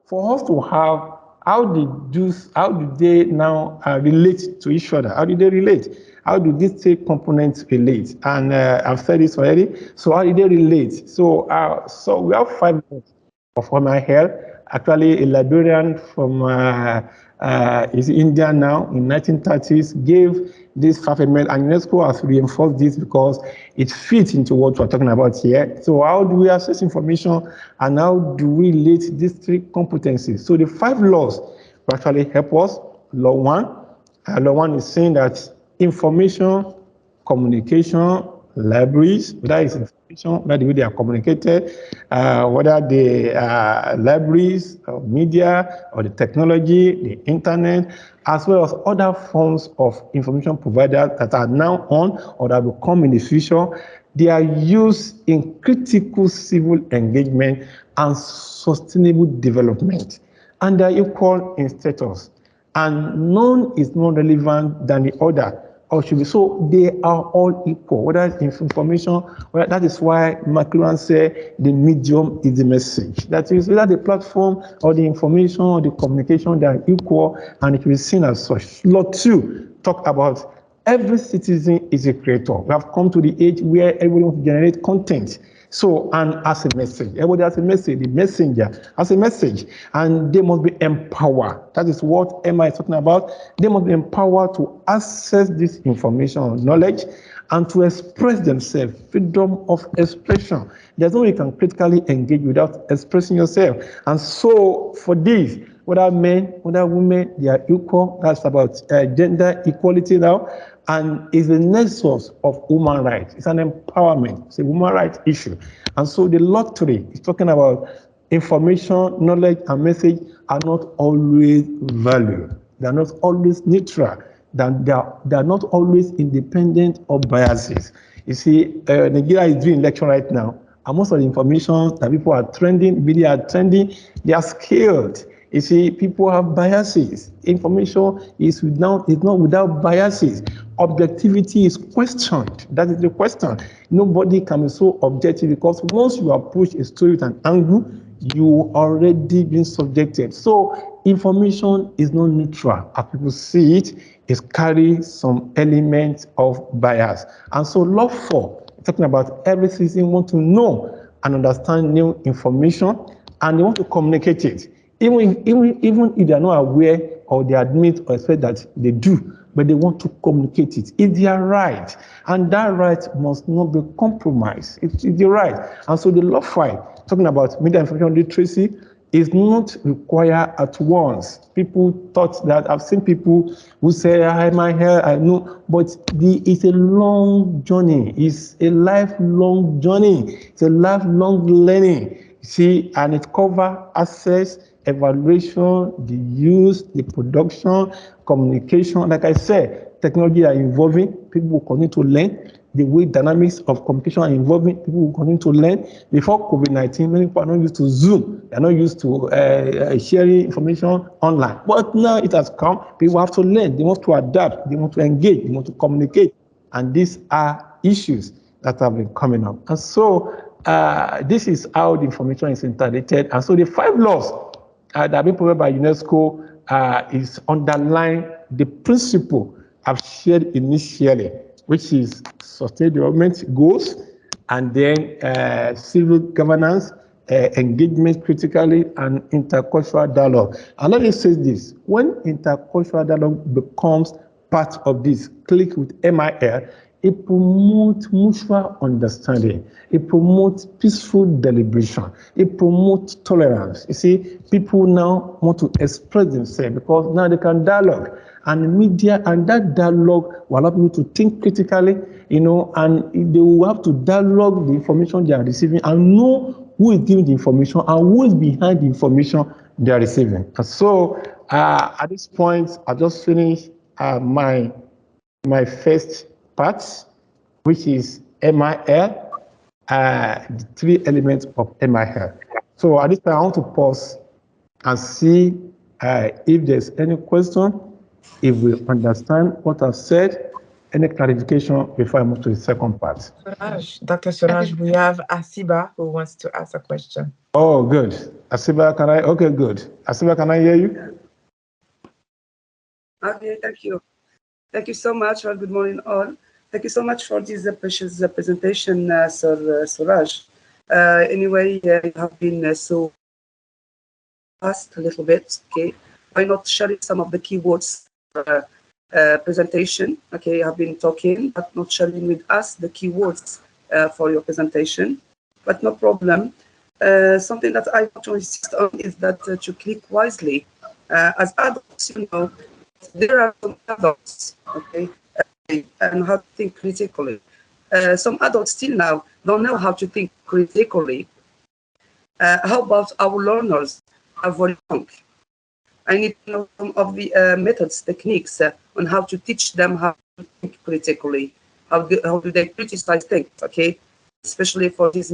for us to have, how do they now relate to each other? How do they relate? How do these three components relate? And I've said this already. So how do they relate? So we have 5 minutes of MIL. Actually, a librarian from is India now in 1930s gave this 5 ml, and UNESCO has reinforced this because it fits into what we're talking about here. So how do we access information, and how do we relate these 3 competencies? So the 5 laws will actually help us. Law 1 is saying that information, communication, libraries, that is information, that the way they are communicated, whether the libraries or media or the technology, the internet, as well as other forms of information providers that are now on or that will come in the future, they are used in critical civil engagement and sustainable development, and they are equal in status. And none is more relevant than the other, or should be. So they are all equal, whether it's information, that is why McLuhan said the medium is the message. That is, whether the platform or the information or the communication, they are equal, and it will be seen as such. Law 2 talk about every citizen is a creator. We have come to the age where everyone wants to generate content. So, and as a message, everybody has a message, the messenger has a message, and they must be empowered. That is what Emma is talking about. They must be empowered to access this information or knowledge and to express themselves, freedom of expression. There's no way you can critically engage without expressing yourself. And so, for this, whether men, whether women, they are equal. That's about gender equality now. And is the nexus of human rights. It's an empowerment. It's a human rights issue. And so the Law 3 is talking about information, knowledge, and message are not always valued. They are not always neutral. They are not always independent of biases. You see, Nigeria is doing election right now, and most of the information that people are trending, media are trending, they are skilled. You see, people have biases. Information is not without biases. Objectivity is questioned. That is the question. Nobody can be so objective, because once you approach a story with an angle, you already been subjected. So information is not neutral. As people see it, it carries some elements of bias. And so Law 4, talking about every citizen want to know and understand new information, and they want to communicate it. Even if they are not aware or they admit or expect that they do, but they want to communicate it. It's their right, and that right must not be compromised. It's their right. And so the Law 5, talking about media information literacy, is not required at once. People thought that, I've seen people who say, I know, but it's a long journey. It's a lifelong journey. It's a lifelong learning. See, and it covers access, evaluation, the use, the production, communication. Like I said, technology are evolving. People will continue to learn. The way dynamics of communication are evolving, people will continue to learn. Before COVID-19, many people are not used to Zoom. They are not used to sharing information online. But now it has come. People have to learn. They want to adapt. They want to engage. They want to communicate. And these are issues that have been coming up. And so this is how the information is interrelated. And so the 5 laws that have been provided by UNESCO is underlying the principle I've shared initially, which is sustainable development goals, and then civil governance, engagement critically, and intercultural dialogue. And let me say this: when intercultural dialogue becomes part of this, click with MIL, it promotes mutual understanding. It promotes peaceful deliberation. It promotes tolerance. You see, people now want to express themselves because now they can dialogue. And media and that dialogue will allow people to think critically, and they will have to dialogue the information they are receiving and know who is giving the information and who is behind the information they are receiving. And so at this point, I just finished my first part, which is MIL, the 3 elements of MIL. So at this time, I want to pause and see if there's any question, if we understand what I've said, Any clarification before I move to the second part? Dr. Suraj, we have Asiba who wants to ask a question. Oh, good. Asiba, can I? Okay, good. Asiba, can I hear you? Okay, thank you. Thank you so much. Well, good morning, all. Thank you so much for this precious presentation, Sir Suraj. Anyway, you have been so fast a little bit. Okay, why not sharing some of the keywords presentation? Okay, you have been talking, but not sharing with us the keywords for your presentation. But no problem. Something that I want to insist on is that to click wisely. As adults, you know, there are some adults, okay, and how to think critically. Some adults still now don't know how to think critically. How about our learners are very young? I need to know some of the methods, techniques on how to teach them how to think critically. How do they criticize things, okay? Especially for these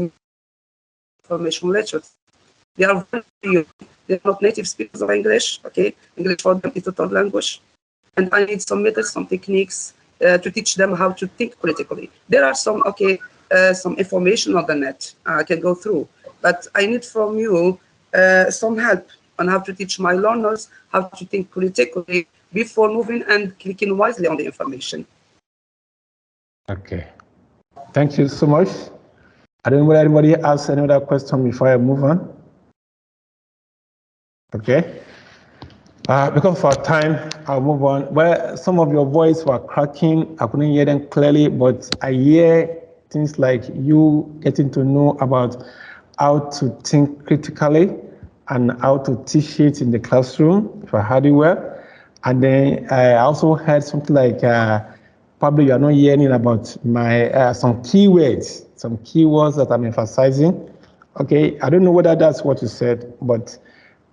information lectures. They are very young. They're not native speakers of English, okay? English for them is the third language. And I need some methods, some techniques to teach them how to think critically. There are some, okay, some information on the net I can go through, but I need from you some help on how to teach my learners how to think critically before moving and clicking wisely on the information. Okay. Thank you so much. I don't know whether anybody has any other question before I move on. Okay. Because of our time, I'll move on. Well, some of your voice were cracking. I couldn't hear them clearly, but I hear things like you getting to know about how to think critically and how to teach it in the classroom, if I heard it well. And then I also heard something like, probably you are not hearing about my some keywords that I'm emphasizing. Okay, I don't know whether that's what you said, but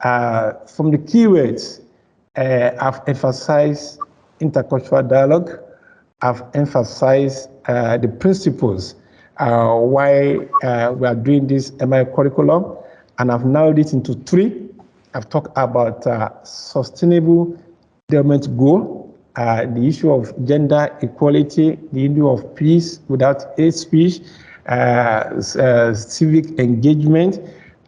from the keywords, I've emphasized intercultural dialogue. I've emphasized the principles why we are doing this MI curriculum, and I've narrowed it into 3. I've talked about sustainable development goal, the issue of gender equality, the issue of peace without hate speech, civic engagement.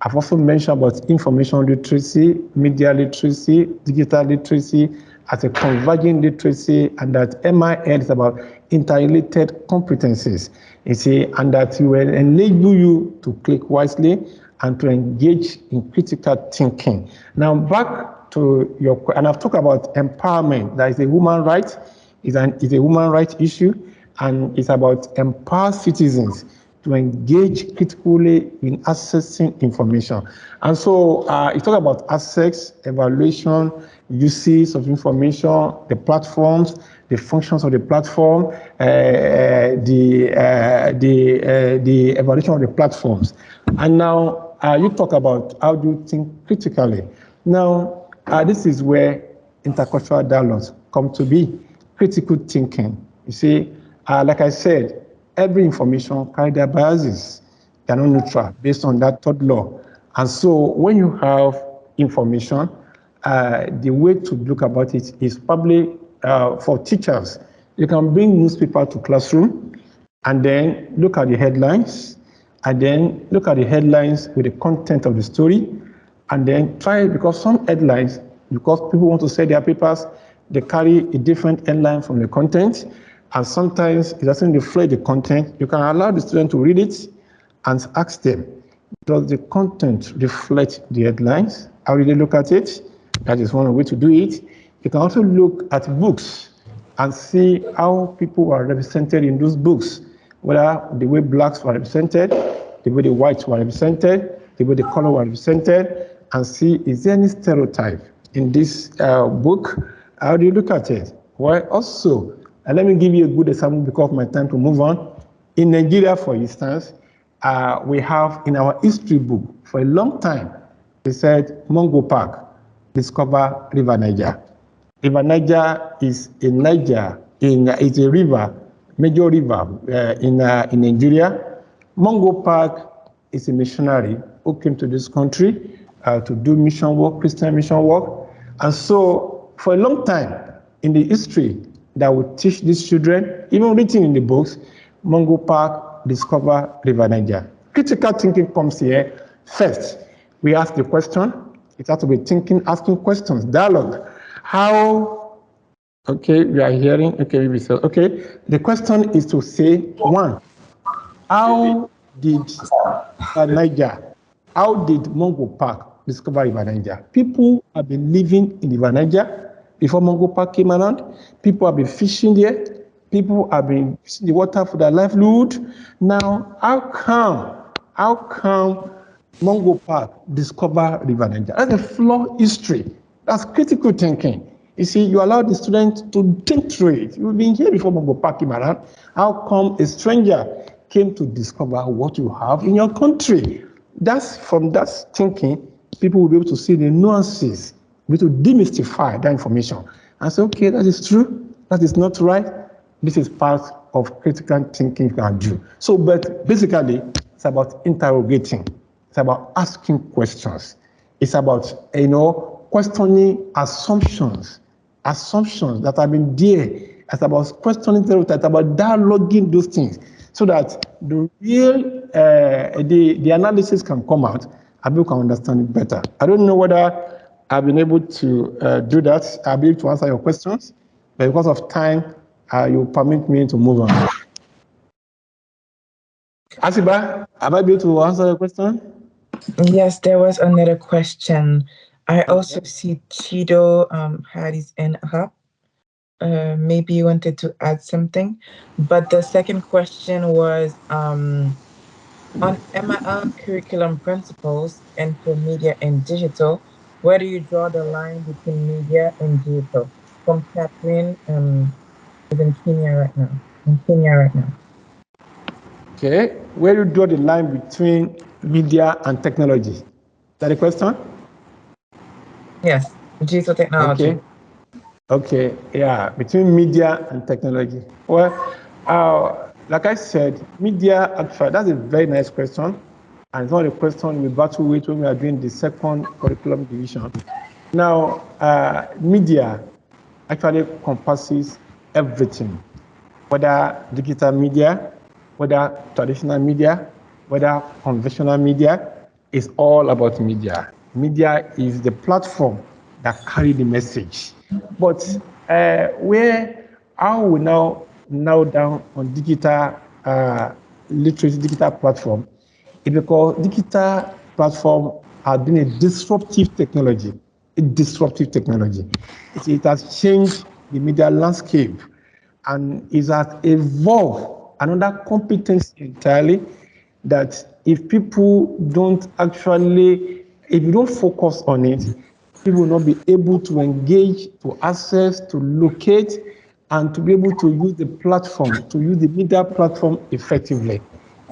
I've also mentioned about information literacy, media literacy, digital literacy as a converging literacy, and that MIL is about interrelated competencies, you see, and that will enable you to click wisely and to engage in critical thinking. Now back to your, and I've talked about empowerment. That is a human right, is a human rights issue, and it's about empower citizens to engage critically in accessing information. And so you talk about access, evaluation, uses of information, the platforms, the functions of the platform, the evaluation of the platforms. And now you talk about how do you think critically. Now, this is where intercultural dialogues come to be, critical thinking. You see, like I said, every information carries their biases. They are not neutral based on that third law. And so when you have information, the way to look about it is probably for teachers. You can bring newspaper to classroom and then look at the headlines, and then look at the headlines with the content of the story, and then try, because some headlines, because people want to sell their papers, they carry a different headline from the content, and sometimes it doesn't reflect the content. You can allow the student to read it and ask them, does the content reflect the headlines? How do they look at it? That is one way to do it. You can also look at books and see how people are represented in those books, whether the way blacks were represented, the way the whites were represented, the way the color were represented, and see, is there any stereotype in this book? How do you look at it? Well, also, and let me give you a good example because of my time to move on. In Nigeria, for instance, we have in our history book, for a long time, they said Mungo Park discover River Niger. River Niger is in Niger, it's a river, major river in Nigeria. Mungo Park is a missionary who came to this country to do mission work, Christian mission work. And so for a long time in the history, that will teach these children, even written in the books, Mungo Park, Discover River Niger. Critical thinking comes here first. We ask the question. It has to be thinking, asking questions, dialogue. How, okay, we are hearing, okay, maybe so, okay. The question is to say, one, how did Niger, how did Mungo Park discover River Niger? People have been living in River Niger before Mungo Park came around. People have been fishing there. People have been using the water for their livelihood. Now, how come Mungo Park discover River Niger? That's a flawed history. That's critical thinking. You see, you allow the students to think through it. You've been here before Mungo Park came around. How come a stranger came to discover what you have in your country? That's from that thinking, people will be able to see the nuances, be able to demystify that information and say, okay, that is true, that is not right. This is part of critical thinking you can do. So, but basically, it's about interrogating. It's about asking questions. It's about, questioning assumptions that have been there. It's about questioning stereotypes, it's about dialoguing those things so that the real, the analysis can come out and people can understand it better. I don't know whether I've been able to do that. I'll be able to answer your questions, but because of time, you permit me to move on. Asiba, am I able to answer your question? Yes, there was another question. I also see Chido had his hand up. Maybe you wanted to add something, but the second question was on MIL curriculum principles and for media and digital. Where do you draw the line between media and digital? From Catherine, who's in Kenya right now. Okay, where do you draw the line between media and technology? Is that the question? Yes, digital technology. Okay, yeah, between media and technology. Well, like I said, media, actually, that's a very nice question. And it's not a question we battle with when we are doing the second curriculum division. Now, media actually encompasses everything, whether digital media, whether traditional media, whether conventional media, it's all about media. Media is the platform that carry the message. But how we now down on digital literacy, digital platform, is because digital platform has been a disruptive technology. It has changed the media landscape, and it has evolved another competence entirely that if people don't actually, if you don't focus on it, people will not be able to engage, to access, to locate, and to be able to use the platform, to use the media platform effectively.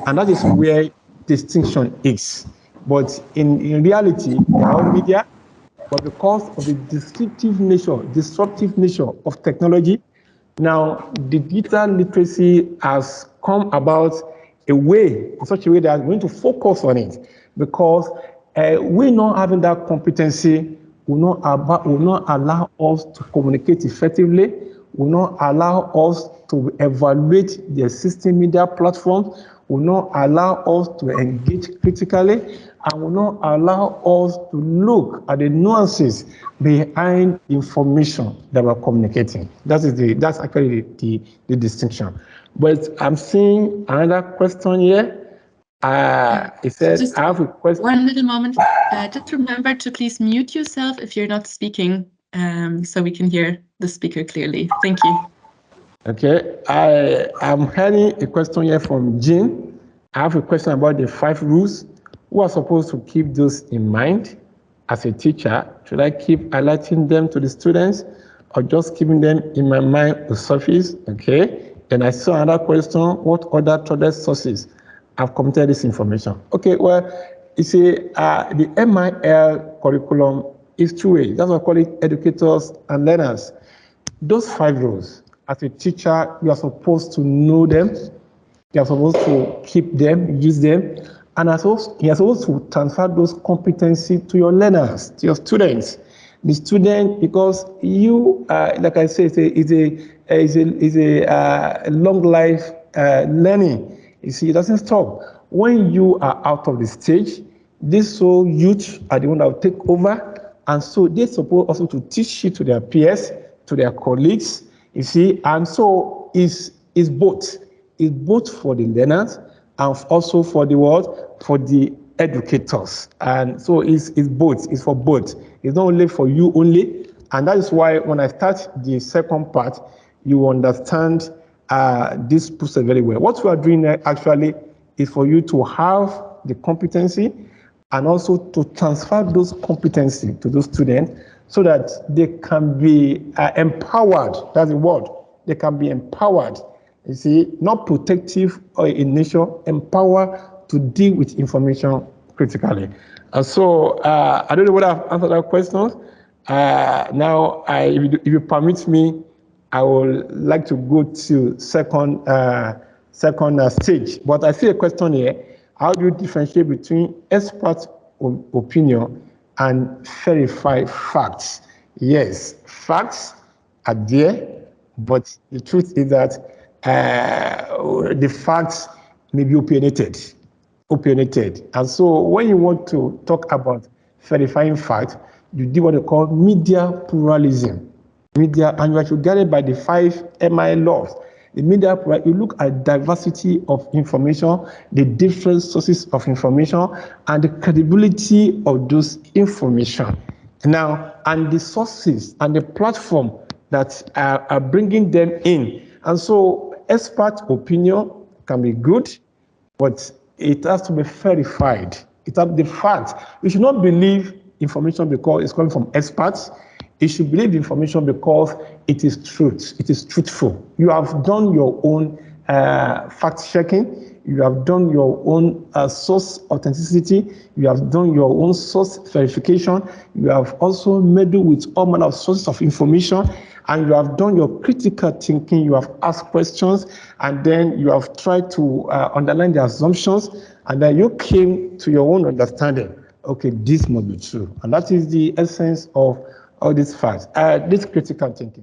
And that is where distinction is. But in reality, they are all media, but because of the disruptive nature of technology, now the digital literacy has come about in such a way that we're going to focus on it, because we not having that competency will not allow us to communicate effectively, will not allow us to evaluate the existing media platforms, will not allow us to engage critically, and will not allow us to look at the nuances behind information that we're communicating. That's actually the distinction. But I'm seeing another question here. It says, I have a question. One little moment. Just remember to please mute yourself if you're not speaking, so we can hear the speaker clearly. Thank you. Okay, I'm hearing a question here from Jean. I have a question about the 5 rules. Who are supposed to keep those in mind as a teacher? Should I keep highlighting them to the students or just keeping them in my mind to surface? Okay, then I saw another question. What other trusted sources have committed this information? Okay, well, you see, the MIL curriculum is 2 ways. That's what I call it, educators and learners. Those 5 rules, as a teacher, you are supposed to know them. You are supposed to keep them, use them, and you are supposed to transfer those competencies to your learners, to your students. the student, because you, like I say, is a long life learning. You see, it doesn't stop. When you are out of the stage, these so youth are the one that will take over, and so they're supposed also to teach it to their peers, to their colleagues. You see, and so it's both. It's both for the learners and also for the what? For the educators. And so it's both. It's for both. It's not only for you only. And that is why when I start the second part, you understand this process very well. What we are doing actually is for you to have the competency and also to transfer those competency to those students so that they can be empowered. That's the word. They can be empowered. You see, not protective or in nature, empowered to deal with information critically. So I don't know whether I've answered that question. Now, if you permit me, I would like to go to second stage. But I see a question here. How do you differentiate between expert opinion and verified facts? Yes, facts are there, but the truth is that the facts may be opinionated. And so when you want to talk about verifying facts, you do what they call media pluralism. Media, and you are guided by the 5 MI laws. The media, you look at diversity of information, the different sources of information, and the credibility of those information. Now, and the sources and the platform that are bringing them in. And so expert opinion can be good, but it has to be verified. It has the facts. You should not believe information because it's coming from experts. You should believe the information because it is truth. It is truthful. You have done your own fact checking. You have done your own source authenticity. You have done your own source verification. You have also meddled with all manner of sources of information, and you have done your critical thinking. You have asked questions, and then you have tried to underline the assumptions, and then you came to your own understanding. Okay, this must be true, and that is the essence of all these facts. This critical thinking.